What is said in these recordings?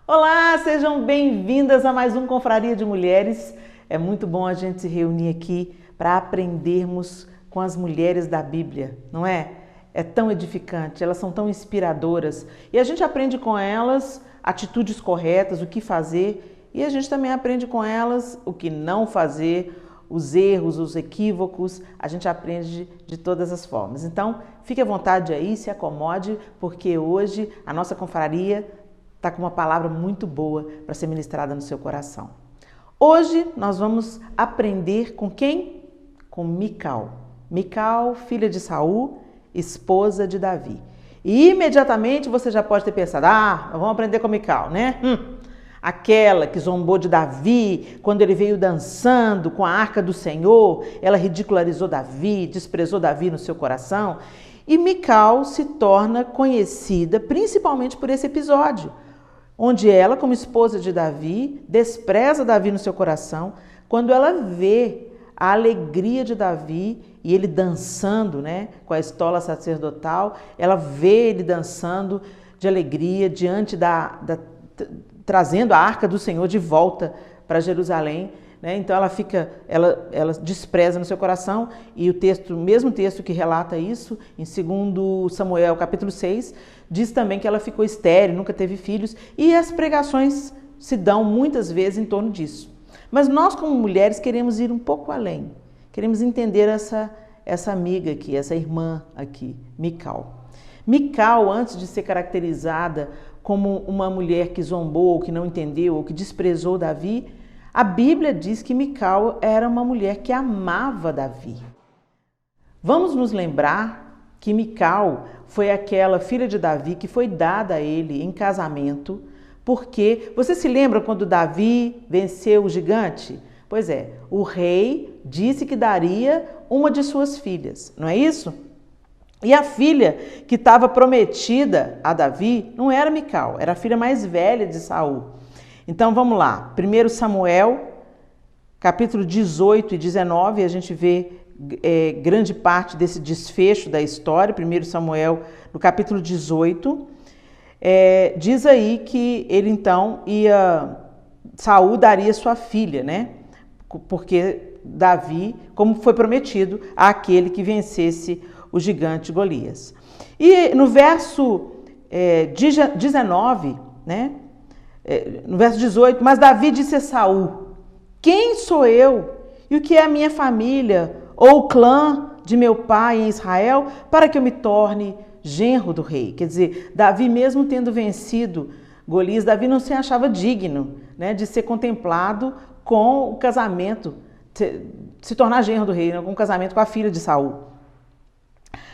Olá, sejam bem-vindas a mais um Confraria de Mulheres. É muito bom a gente se reunir aqui para aprendermos com as mulheres da Bíblia, não é? É tão edificante, elas são tão inspiradoras e a gente aprende com elas atitudes corretas, o que fazer e a gente também aprende com elas o que não fazer, os erros, os equívocos, a gente aprende de todas as formas. Então, fique à vontade aí, se acomode, porque hoje a nossa confraria está com uma palavra muito boa para ser ministrada no seu coração. Hoje nós vamos aprender com quem? Com Mical. Mical, filha de Saul, esposa de Davi. E imediatamente você já pode ter pensado, vamos aprender com Mical, né? Aquela que zombou de Davi quando ele veio dançando com a arca do Senhor, ela ridicularizou Davi, desprezou Davi no seu coração. E Mical se torna conhecida principalmente por esse episódio, onde ela, como esposa de Davi, despreza Davi no seu coração, quando ela vê a alegria de Davi e ele dançando, né, com a estola sacerdotal, ela vê ele dançando de alegria diante trazendo a arca do Senhor de volta para Jerusalém, né? Então ela despreza no seu coração e o mesmo texto que relata isso, em 2 Samuel capítulo 6, diz também que ela ficou estéril, nunca teve filhos, e as pregações se dão muitas vezes em torno disso. Mas nós, como mulheres, queremos ir um pouco além. Queremos entender essa amiga aqui, essa irmã aqui, Mical. Mical, antes de ser caracterizada como uma mulher que zombou, que não entendeu, ou que desprezou Davi, a Bíblia diz que Mical era uma mulher que amava Davi. Vamos nos lembrar que Mical foi aquela filha de Davi que foi dada a ele em casamento, porque você se lembra quando Davi venceu o gigante? Pois é, o rei disse que daria uma de suas filhas, não é isso? E a filha que estava prometida a Davi não era Mical, era a filha mais velha de Saul. Então vamos lá, 1 Samuel, capítulo 18 e 19, a gente vê grande parte desse desfecho da história. 1 Samuel, no capítulo 18, diz aí que ele então Saul daria sua filha, né? Porque Davi, como foi prometido, àquele que vencesse o gigante Golias. E no verso 19, né? No verso 18, mas Davi disse a Saul: quem sou eu e o que é a minha família ou o clã de meu pai em Israel para que eu me torne genro do rei? Quer dizer, Davi, mesmo tendo vencido Golias, Davi não se achava digno, né, de ser contemplado com o casamento, se tornar genro do rei, né, com o casamento com a filha de Saul.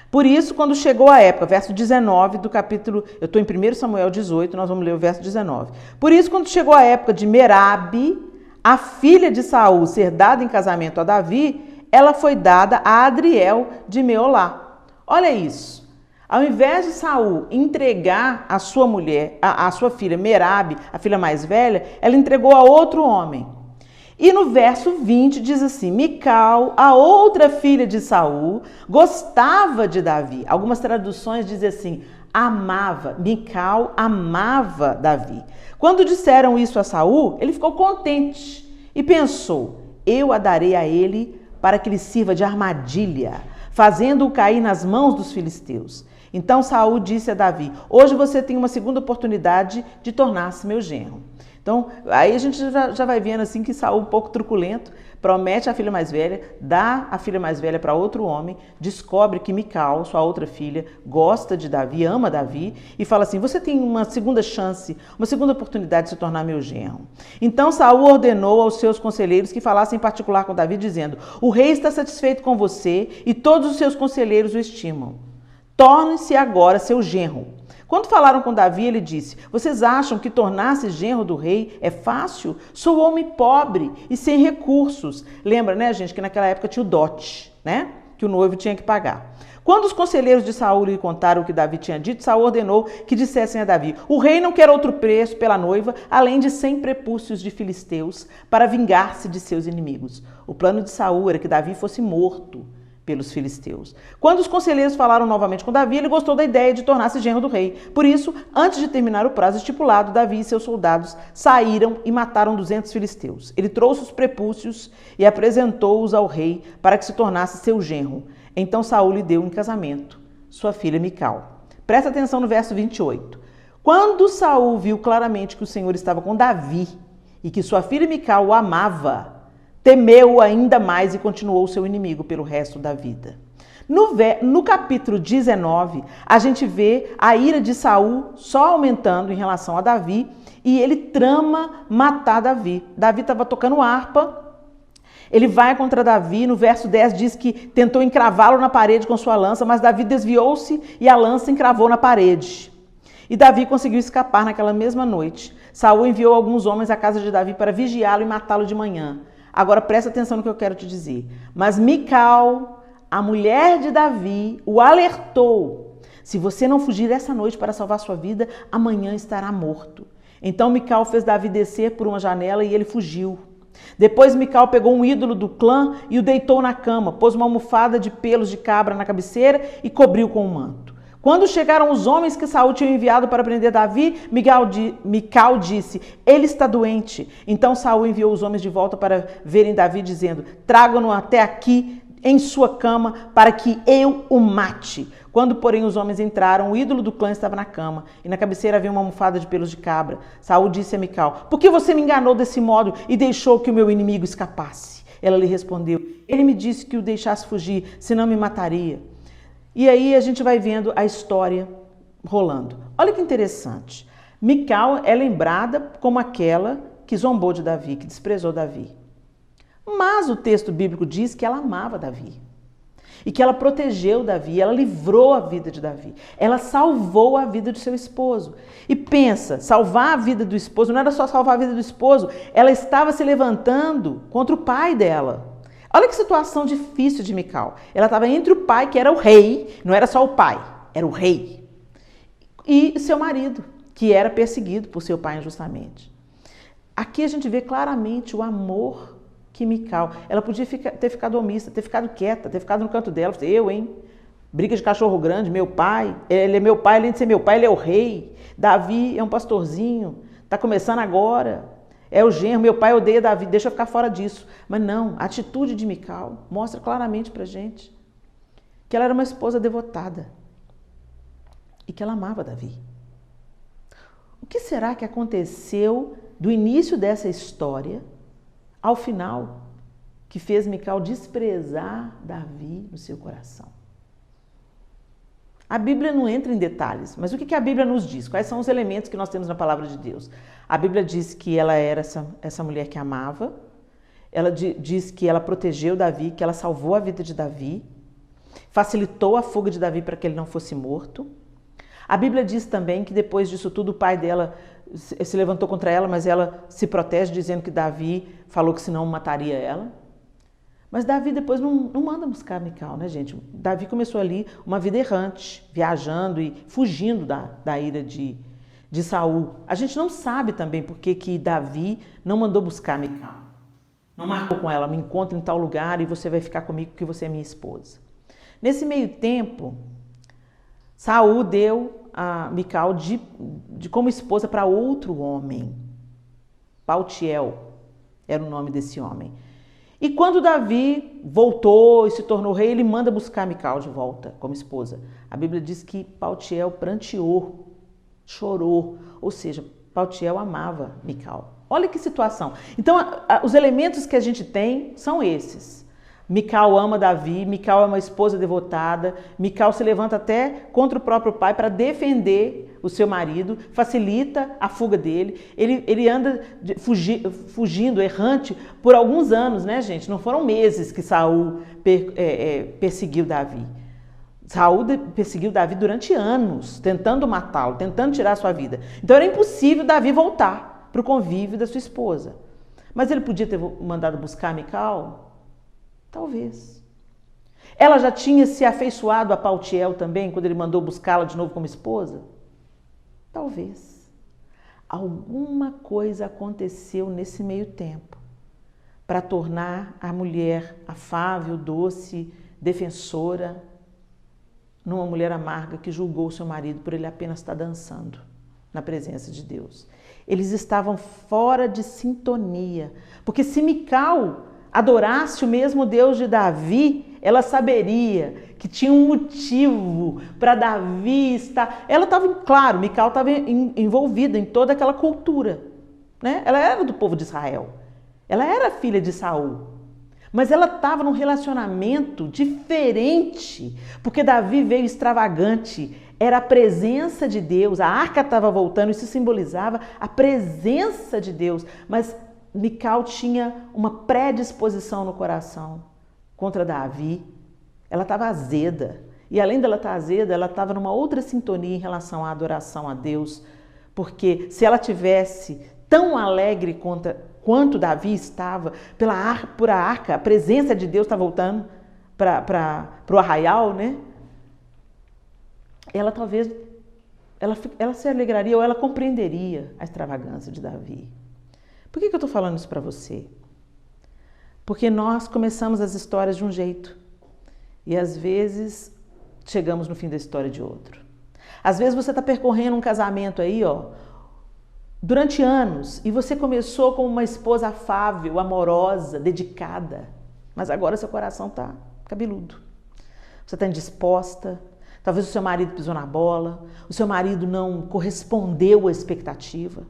Por isso, quando chegou a época, verso 19 do capítulo, eu estou em 1 Samuel 18, nós vamos ler o verso 19. Por isso, quando chegou a época de Merabe, a filha de Saul, ser dada em casamento a Davi, ela foi dada a Adriel de Meolá. Olha isso. Ao invés de Saul entregar a sua mulher, a sua filha Merabe, a filha mais velha, ela entregou a outro homem. E no verso 20 diz assim: Mical, a outra filha de Saul, gostava de Davi. Algumas traduções dizem assim: amava. Mical amava Davi. Quando disseram isso a Saul, ele ficou contente e pensou: eu a darei a ele para que lhe sirva de armadilha, fazendo-o cair nas mãos dos filisteus. Então Saul disse a Davi: hoje você tem uma segunda oportunidade de tornar-se meu genro. Então, aí a gente já vai vendo assim que Saul, um pouco truculento, promete a filha mais velha, dá a filha mais velha para outro homem, descobre que Mical, sua outra filha, gosta de Davi, ama Davi, e fala assim: você tem uma segunda chance, uma segunda oportunidade de se tornar meu genro. Então Saul ordenou aos seus conselheiros que falassem em particular com Davi, dizendo: o rei está satisfeito com você e todos os seus conselheiros o estimam. Torne-se agora seu genro. Quando falaram com Davi, ele disse: vocês acham que tornar-se genro do rei é fácil? Sou homem pobre e sem recursos. Lembra, né, gente, que naquela época tinha o dote, né? Que o noivo tinha que pagar. Quando os conselheiros de Saul lhe contaram o que Davi tinha dito, Saul ordenou que dissessem a Davi: o rei não quer outro preço pela noiva, além de 100 prepúcios de filisteus, para vingar-se de seus inimigos. O plano de Saul era que Davi fosse morto, pelos filisteus. Quando os conselheiros falaram novamente com Davi, ele gostou da ideia de tornar-se genro do rei. Por isso, antes de terminar o prazo estipulado, Davi e seus soldados saíram e mataram 200 filisteus. Ele trouxe os prepúcios e apresentou-os ao rei para que se tornasse seu genro. Então Saul lhe deu em casamento sua filha Mical. Presta atenção no verso 28. Quando Saul viu claramente que o Senhor estava com Davi e que sua filha Mical o amava, temeu ainda mais e continuou seu inimigo pelo resto da vida. No capítulo 19, a gente vê a ira de Saul só aumentando em relação a Davi e ele trama matar Davi. Davi estava tocando harpa, ele vai contra Davi, no verso 10 diz que tentou encravá-lo na parede com sua lança, mas Davi desviou-se e a lança encravou na parede. E Davi conseguiu escapar naquela mesma noite. Saul enviou alguns homens à casa de Davi para vigiá-lo e matá-lo de manhã. Agora presta atenção no que eu quero te dizer. Mas Mical, a mulher de Davi, o alertou. Se você não fugir essa noite para salvar sua vida, amanhã estará morto. Então Mical fez Davi descer por uma janela e ele fugiu. Depois Mical pegou um ídolo do clã e o deitou na cama, pôs uma almofada de pelos de cabra na cabeceira e cobriu com um manto. Quando chegaram os homens que Saul tinha enviado para prender Davi, Mical disse, ele está doente. Então Saul enviou os homens de volta para verem Davi, dizendo, tragam-no até aqui em sua cama para que eu o mate. Quando, porém, os homens entraram, o ídolo do clã estava na cama e na cabeceira havia uma almofada de pelos de cabra. Saul disse a Mical, por que você me enganou desse modo e deixou que o meu inimigo escapasse? Ela lhe respondeu, ele me disse que o deixasse fugir, senão me mataria. E aí a gente vai vendo a história rolando. Olha que interessante. Mical é lembrada como aquela que zombou de Davi, que desprezou Davi. Mas o texto bíblico diz que ela amava Davi. E que ela protegeu Davi, ela livrou a vida de Davi. Ela salvou a vida de seu esposo. E pensa, salvar a vida do esposo, não era só salvar a vida do esposo, ela estava se levantando contra o pai dela. Olha que situação difícil de Mical. Ela estava entre o pai, que era o rei, não era só o pai, era o rei, e seu marido, que era perseguido por seu pai injustamente. Aqui a gente vê claramente o amor que Mical, ela podia ter ficado omissa, ter ficado quieta, ter ficado no canto dela. Briga de cachorro grande, meu pai, ele é meu pai, além de ser meu pai, ele é o rei. Davi é um pastorzinho, está começando agora. É o genro, meu pai odeia Davi, deixa eu ficar fora disso. Mas não, a atitude de Mical mostra claramente pra gente que ela era uma esposa devotada e que ela amava Davi. O que será que aconteceu do início dessa história ao final que fez Mical desprezar Davi no seu coração? A Bíblia não entra em detalhes, mas o que a Bíblia nos diz? Quais são os elementos que nós temos na palavra de Deus? A Bíblia diz que ela era essa mulher que amava, ela diz que ela protegeu Davi, que ela salvou a vida de Davi, facilitou a fuga de Davi para que ele não fosse morto. A Bíblia diz também que depois disso tudo o pai dela se levantou contra ela, mas ela se protege dizendo que Davi falou que senão mataria ela. Mas Davi depois não manda buscar Mical, né, gente? Davi começou ali uma vida errante, viajando e fugindo da ira de Saul. A gente não sabe também por que Davi não mandou buscar Mical. Não marcou com ela, me encontra em tal lugar e você vai ficar comigo porque você é minha esposa. Nesse meio tempo, Saul deu a Mical como esposa para outro homem. Paltiel era o nome desse homem. E quando Davi voltou e se tornou rei, ele manda buscar Mical de volta como esposa. A Bíblia diz que Paltiel pranteou, chorou, ou seja, Paltiel amava Mical. Olha que situação. Então, os elementos que a gente tem são esses. Mical ama Davi, Mical é uma esposa devotada, Mical se levanta até contra o próprio pai para defender o seu marido, facilita a fuga dele, ele anda fugindo, errante, por alguns anos, né, gente? Não foram meses que Saul perseguiu Davi. Saul perseguiu Davi durante anos, tentando matá-lo, tentando tirar a sua vida. Então era impossível Davi voltar para o convívio da sua esposa. Mas ele podia ter mandado buscar Mical? Talvez. Ela já tinha se afeiçoado a Paltiel também, quando ele mandou buscá-la de novo como esposa? Talvez. Alguma coisa aconteceu nesse meio tempo para tornar a mulher afável, doce, defensora, numa mulher amarga que julgou seu marido por ele apenas estar dançando na presença de Deus. Eles estavam fora de sintonia, porque se Mical adorasse o mesmo Deus de Davi, ela saberia que tinha um motivo para Davi estar... Ela estava, claro, Mical estava envolvida em toda aquela cultura, né? Ela era do povo de Israel, ela era filha de Saul, mas ela estava num relacionamento diferente, porque Davi veio extravagante, era a presença de Deus, a arca estava voltando, isso simbolizava a presença de Deus, mas Mical tinha uma predisposição no coração contra Davi, ela estava azeda, e além dela estar azeda, ela estava numa outra sintonia em relação à adoração a Deus, porque se ela tivesse tão alegre quanto Davi estava, por a arca, a presença de Deus está voltando para o arraial, né? Ela talvez, ela se alegraria ou ela compreenderia a extravagância de Davi. Por que eu estou falando isso para você? Porque nós começamos as histórias de um jeito e às vezes chegamos no fim da história de outro. Às vezes você está percorrendo um casamento aí, durante anos, e você começou como uma esposa afável, amorosa, dedicada, mas agora seu coração está cabeludo. Você está indisposta, talvez o seu marido pisou na bola, o seu marido não correspondeu à expectativa,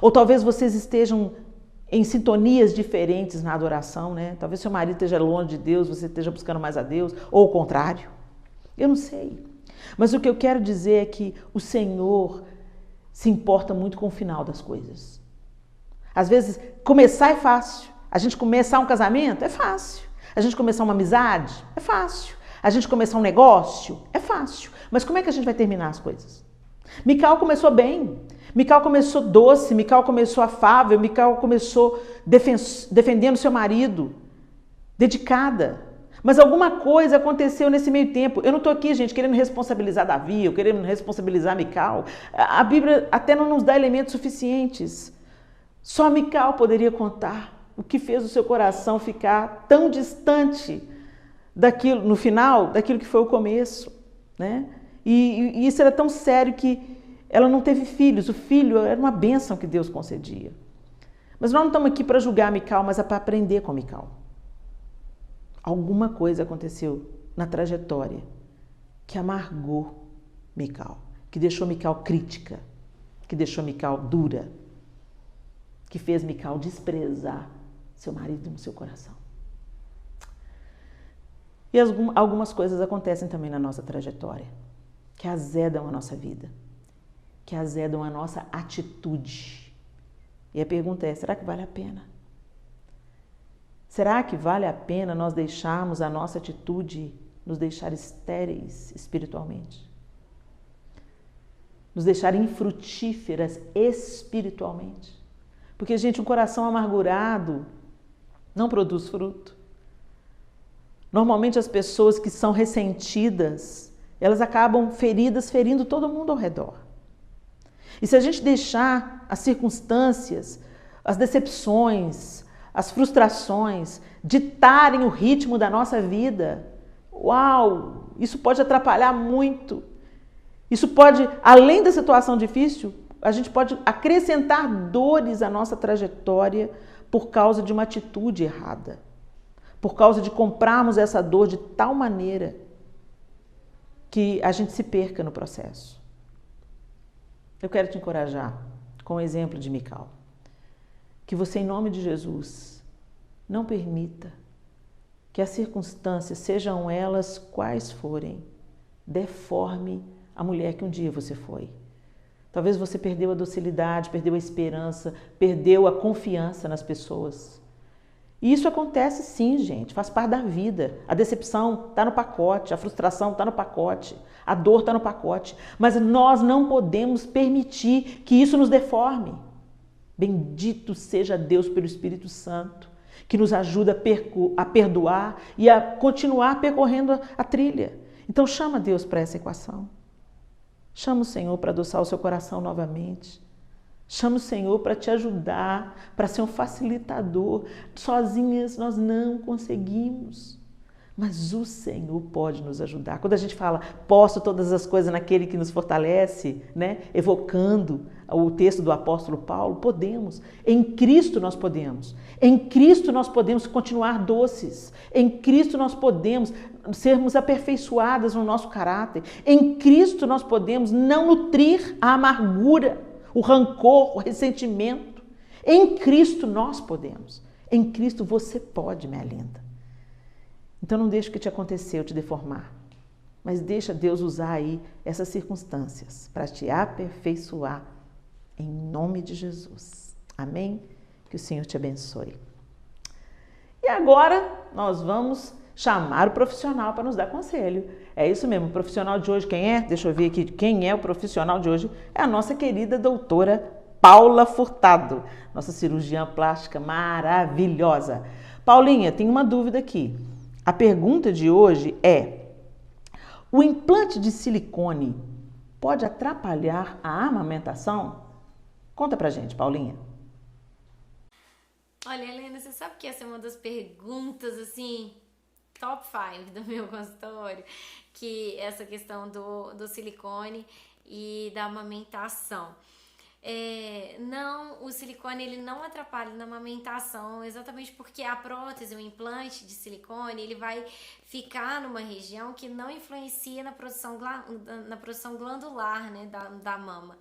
ou talvez vocês estejam em sintonias diferentes na adoração, né? Talvez seu marido esteja longe de Deus, você esteja buscando mais a Deus, ou o contrário. Eu não sei. Mas o que eu quero dizer é que o Senhor se importa muito com o final das coisas. Às vezes, começar é fácil. A gente começar um casamento é fácil. A gente começar uma amizade é fácil. A gente começar um negócio é fácil. Mas como é que a gente vai terminar as coisas? Mical começou bem. Mical começou doce, Mical começou afável, Mical começou defendendo seu marido, dedicada. Mas alguma coisa aconteceu nesse meio tempo. Eu não estou aqui, gente, querendo responsabilizar Davi, ou querendo responsabilizar Mical. A Bíblia até não nos dá elementos suficientes. Só Mical poderia contar o que fez o seu coração ficar tão distante daquilo, no final, daquilo que foi o começo, né? E isso era tão sério que ela não teve filhos. O filho era uma bênção que Deus concedia. Mas nós não estamos aqui para julgar Mical, mas é para aprender com Mical. Alguma coisa aconteceu na trajetória que amargou Mical, que deixou Mical crítica, que deixou Mical dura, que fez Mical desprezar seu marido no seu coração. E algumas coisas acontecem também na nossa trajetória, que azedam a nossa vida, que azedam a nossa atitude. E a pergunta é, será que vale a pena? Será que vale a pena nós deixarmos a nossa atitude nos deixar estéreis espiritualmente? Nos deixar infrutíferas espiritualmente? Porque, gente, um coração amargurado não produz fruto. Normalmente as pessoas que são ressentidas, elas acabam ferindo todo mundo ao redor. E se a gente deixar as circunstâncias, as decepções, as frustrações ditarem o ritmo da nossa vida, uau, isso pode atrapalhar muito. Isso pode, além da situação difícil, a gente pode acrescentar dores à nossa trajetória por causa de uma atitude errada, por causa de comprarmos essa dor de tal maneira que a gente se perca no processo. Eu quero te encorajar com o exemplo de Mical. Que você, em nome de Jesus, não permita que as circunstâncias, sejam elas quais forem, deforme a mulher que um dia você foi. Talvez você perdeu a docilidade, perdeu a esperança, perdeu a confiança nas pessoas. E isso acontece sim, gente, faz parte da vida. A decepção está no pacote, a frustração está no pacote, a dor está no pacote. Mas nós não podemos permitir que isso nos deforme. Bendito seja Deus pelo Espírito Santo, que nos ajuda a perdoar e a continuar percorrendo a trilha. Então chama Deus para essa equação. Chama o Senhor para adoçar o seu coração novamente. Chama o Senhor para te ajudar, para ser um facilitador. Sozinhas nós não conseguimos. Mas o Senhor pode nos ajudar. Quando a gente fala, posso todas as coisas naquele que nos fortalece, né? Evocando o texto do apóstolo Paulo, podemos. Em Cristo nós podemos. Em Cristo nós podemos continuar doces. Em Cristo nós podemos sermos aperfeiçoadas no nosso caráter. Em Cristo nós podemos não nutrir a amargura, o rancor, o ressentimento. Em Cristo nós podemos. Em Cristo você pode, minha linda. Então não deixe o que te aconteceu te deformar, mas deixa Deus usar aí essas circunstâncias para te aperfeiçoar em nome de Jesus. Amém? Que o Senhor te abençoe. E agora nós vamos chamar o profissional para nos dar conselho. É isso mesmo, o profissional de hoje quem é? Deixa eu ver aqui quem é o profissional de hoje. É a nossa querida doutora Paula Furtado, nossa cirurgiã plástica maravilhosa. Paulinha, tem uma dúvida aqui. A pergunta de hoje é: o implante de silicone pode atrapalhar a amamentação? Conta pra gente, Paulinha. Olha, Helena, você sabe que essa é uma das perguntas, assim, top 5 do meu consultório, que essa questão do silicone e da amamentação. Não, o silicone ele não atrapalha na amamentação, exatamente porque a prótese, o implante de silicone, ele vai ficar numa região que não influencia na produção glandular, né, da mama.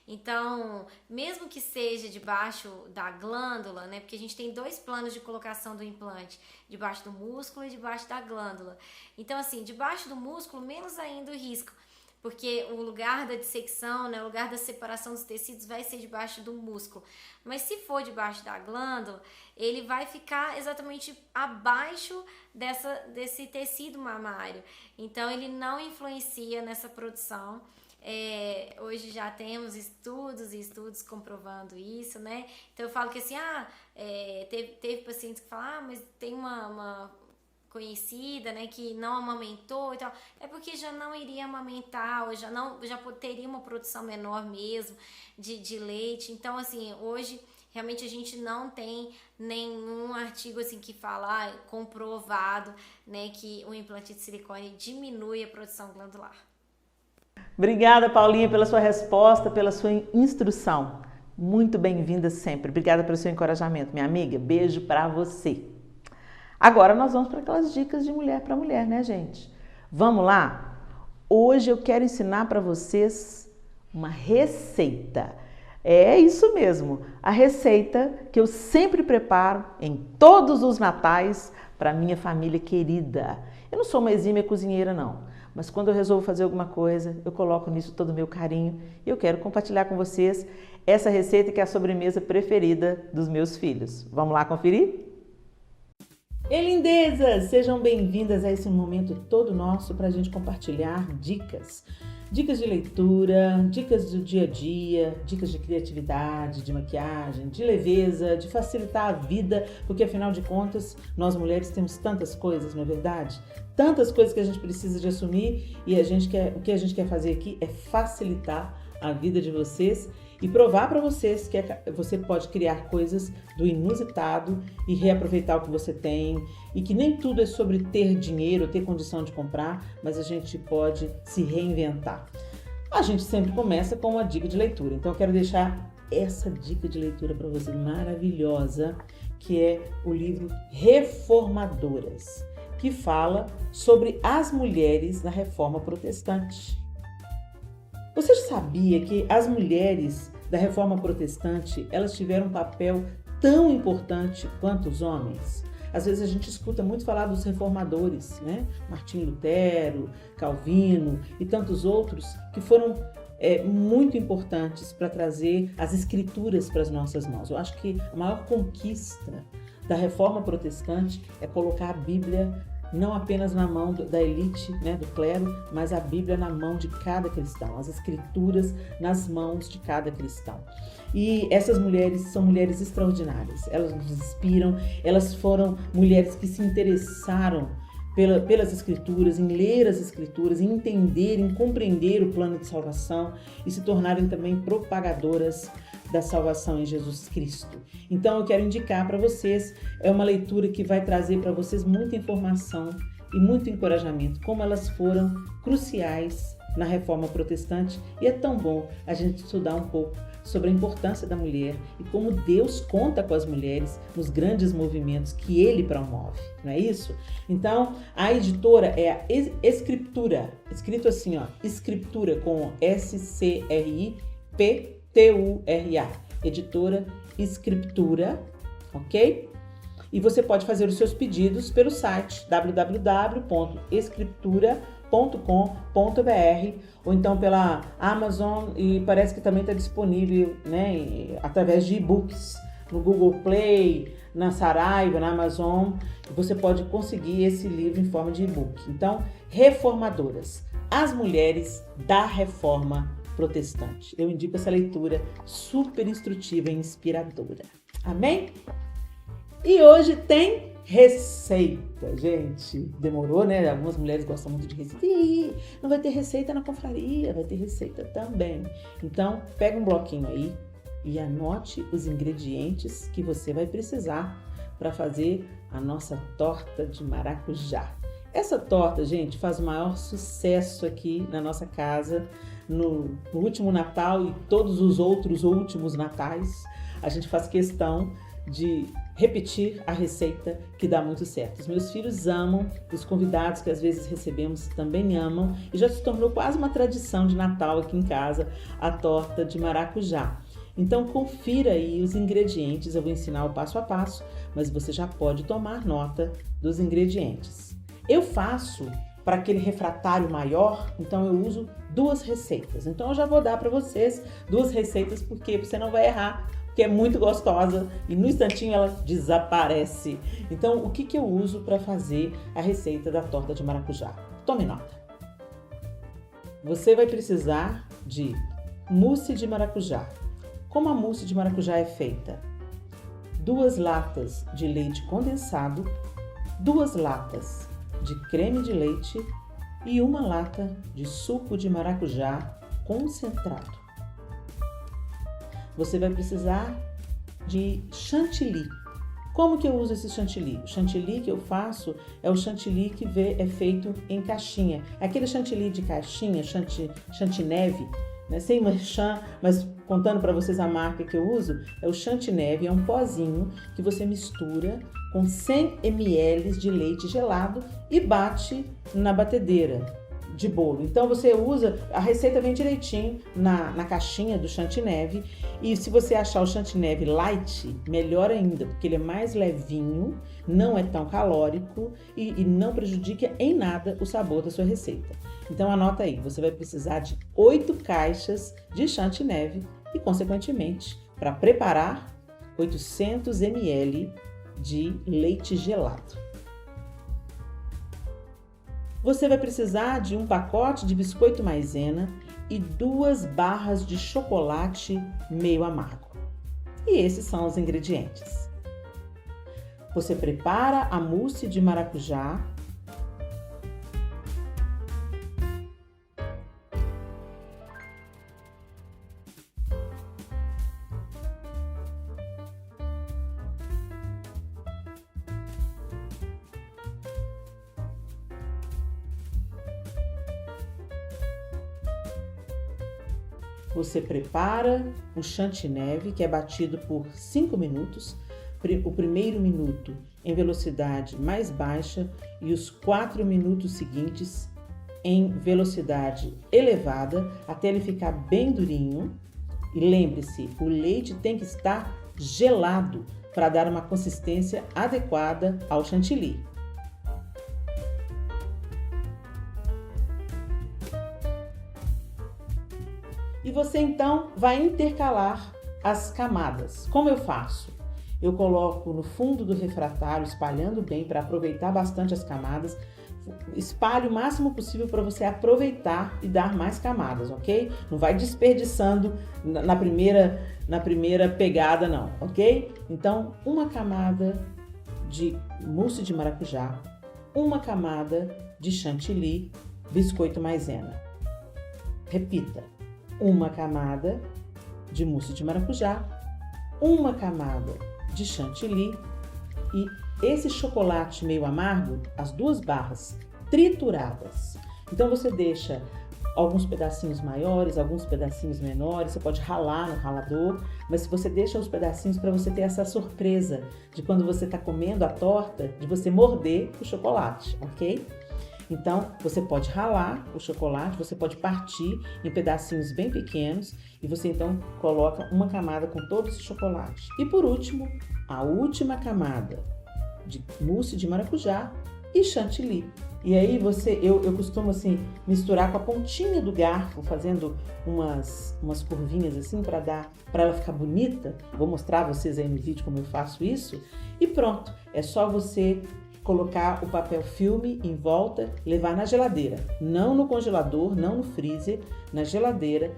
Então, mesmo que seja debaixo da glândula, né, porque a gente tem 2 planos de colocação do implante, debaixo do músculo e debaixo da glândula. Então, assim, debaixo do músculo, menos ainda o risco, porque o lugar da dissecção, né, o lugar da separação dos tecidos vai ser debaixo do músculo. Mas se for debaixo da glândula, ele vai ficar exatamente abaixo desse tecido mamário. Então, ele não influencia nessa produção. Hoje já temos estudos e estudos comprovando isso, né? Então, eu falo que assim, teve pacientes que falam, mas tem uma conhecida, né, que não amamentou e tal, é porque já não iria amamentar, ou já teria uma produção menor mesmo de leite. Então, assim, hoje realmente a gente não tem nenhum artigo assim que fala comprovado, né, que o implante de silicone diminui a produção glandular. Obrigada, Paulinha, pela sua resposta, pela sua instrução. Muito bem-vinda sempre. Obrigada pelo seu encorajamento, minha amiga. Beijo pra você. Agora nós vamos para aquelas dicas de mulher para mulher, né, gente? Vamos lá? Hoje eu quero ensinar para vocês uma receita. É isso mesmo, a receita que eu sempre preparo em todos os natais para minha família querida. Eu não sou uma exímia cozinheira, não, mas quando eu resolvo fazer alguma coisa, eu coloco nisso todo o meu carinho e eu quero compartilhar com vocês essa receita que é a sobremesa preferida dos meus filhos. Vamos lá conferir? Ei, lindezas! Sejam bem-vindas a esse momento todo nosso para a gente compartilhar dicas. Dicas de leitura, dicas do dia a dia, dicas de criatividade, de maquiagem, de leveza, de facilitar a vida, porque afinal de contas, nós mulheres temos tantas coisas, não é verdade? Tantas coisas que a gente precisa de assumir e o que a gente quer fazer aqui é facilitar a vida de vocês e provar para vocês que você pode criar coisas do inusitado e reaproveitar o que você tem e que nem tudo é sobre ter dinheiro, ter condição de comprar, mas a gente pode se reinventar. A gente sempre começa com uma dica de leitura, então eu quero deixar essa dica de leitura para vocês maravilhosa, que é o livro Reformadoras, que fala sobre as mulheres na Reforma Protestante. Você sabia que as mulheres da Reforma Protestante, elas tiveram um papel tão importante quanto os homens? Às vezes a gente escuta muito falar dos reformadores, né? Martinho Lutero, Calvino e tantos outros que foram muito importantes para trazer as escrituras para as nossas mãos. Eu acho que a maior conquista da Reforma Protestante é colocar a Bíblia não apenas na mão da elite, né, do clero, mas a Bíblia na mão de cada cristão, as escrituras nas mãos de cada cristão. E essas mulheres são mulheres extraordinárias, elas nos inspiram, elas foram mulheres que se interessaram pelas escrituras, em ler as escrituras, em entender, em compreender o plano de salvação e se tornarem também propagadoras da salvação em Jesus Cristo. Então eu quero indicar para vocês, é uma leitura que vai trazer para vocês muita informação e muito encorajamento, como elas foram cruciais na Reforma Protestante. E é tão bom a gente estudar um pouco sobre a importância da mulher e como Deus conta com as mulheres nos grandes movimentos que Ele promove, não é isso? Então, a editora é a Escritura, escrito assim, ó, Escritura com S-C-R-I-P-T-U-R-A, editora Escritura, ok? E você pode fazer os seus pedidos pelo site www.escritura.com.br ou então pela Amazon, e parece que também está disponível, né, através de e-books no Google Play, na Saraiva, na Amazon. Você pode conseguir esse livro em forma de e-book. Então, Reformadoras, as mulheres da Reforma Protestante. Eu indico essa leitura super instrutiva e inspiradora. Amém? E hoje tem receita, gente. Demorou, né? Algumas mulheres gostam muito de receita. Ih, não vai ter receita na confraria, vai ter receita também. Então, pega um bloquinho aí e anote os ingredientes que você vai precisar para fazer a nossa torta de maracujá. Essa torta, gente, faz o maior sucesso aqui na nossa casa no último Natal e todos os outros últimos natais. A gente faz questão de repetir a receita, que dá muito certo. Os meus filhos amam, os convidados que às vezes recebemos também amam, e já se tornou quase uma tradição de Natal aqui em casa, a torta de maracujá. Então confira aí os ingredientes, eu vou ensinar o passo a passo, mas você já pode tomar nota dos ingredientes. Eu faço para aquele refratário maior, então eu uso 2 receitas. Então eu já vou dar para vocês 2 receitas, porque você não vai errar, que é muito gostosa e no instantinho ela desaparece. Então, o que eu uso para fazer a receita da torta de maracujá? Tome nota. Você vai precisar de mousse de maracujá. Como a mousse de maracujá é feita? 2 latas de leite condensado, 2 latas de creme de leite e 1 lata de suco de maracujá concentrado. Você vai precisar de chantilly. Como que eu uso esse chantilly? O chantilly que eu faço é o chantilly que é feito em caixinha. Aquele chantilly de caixinha, chantineve, né? Sem merchan, mas contando para vocês a marca que eu uso, é o chantineve, é um pozinho que você mistura com 100 ml de leite gelado e bate na batedeira de bolo. Então você usa, a receita vem direitinho na caixinha do chantineve, e se você achar o chantineve light, melhor ainda, porque ele é mais levinho, não é tão calórico e não prejudica em nada o sabor da sua receita. Então anota aí, você vai precisar de 8 caixas de chantineve e, consequentemente, para preparar 800 ml de leite gelado. Você vai precisar de um pacote de biscoito maisena e 2 barras de chocolate meio amargo. E esses são os ingredientes. Você prepara a mousse de maracujá. Você prepara o chantineve, que é batido por 5 minutos, o primeiro minuto em velocidade mais baixa e os 4 minutos seguintes em velocidade elevada, até ele ficar bem durinho. E lembre-se, o leite tem que estar gelado para dar uma consistência adequada ao chantilly. E você então vai intercalar as camadas. Como eu faço? Eu coloco no fundo do refratário, espalhando bem para aproveitar bastante as camadas. Espalhe o máximo possível para você aproveitar e dar mais camadas, ok? Não vai desperdiçando na primeira pegada, não, ok? Então, 1 camada de mousse de maracujá, 1 camada de chantilly, biscoito maisena. Repita. 1 camada de mousse de maracujá, 1 camada de chantilly e esse chocolate meio amargo, as 2 barras trituradas. Então você deixa alguns pedacinhos maiores, alguns pedacinhos menores, você pode ralar no ralador, mas você deixa os pedacinhos para você ter essa surpresa de quando você está comendo a torta, de você morder o chocolate, ok? Então, você pode ralar o chocolate, você pode partir em pedacinhos bem pequenos e você então coloca uma camada com todo esse chocolate. E por último, a última camada de mousse de maracujá e chantilly. E aí eu costumo assim misturar com a pontinha do garfo, fazendo umas curvinhas assim para ela ficar bonita. Vou mostrar a vocês aí no vídeo como eu faço isso. E pronto, é só você colocar o papel filme em volta, levar na geladeira, não no congelador, não no freezer, na geladeira.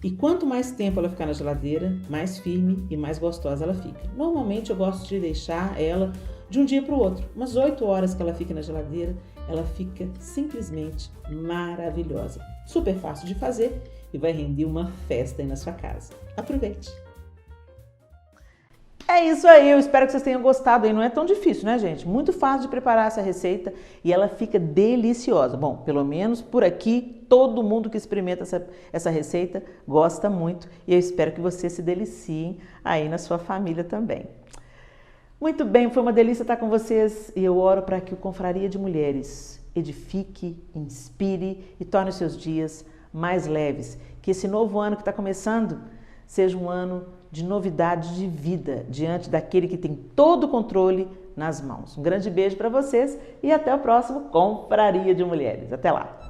E quanto mais tempo ela ficar na geladeira, mais firme e mais gostosa ela fica. Normalmente eu gosto de deixar ela de um dia para o outro, umas 8 horas que ela fica na geladeira, ela fica simplesmente maravilhosa. Super fácil de fazer e vai render uma festa aí na sua casa. Aproveite! É isso aí, eu espero que vocês tenham gostado. E não é tão difícil, né, gente? Muito fácil de preparar essa receita e ela fica deliciosa. Bom, pelo menos por aqui, todo mundo que experimenta essa receita gosta muito e eu espero que vocês se deliciem aí na sua família também. Muito bem, foi uma delícia estar com vocês e eu oro para que o Confraria de Mulheres edifique, inspire e torne os seus dias mais leves. Que esse novo ano que está começando seja um ano de novidade de vida diante daquele que tem todo o controle nas mãos. Um grande beijo para vocês e até o próximo Confraria de Mulheres. Até lá!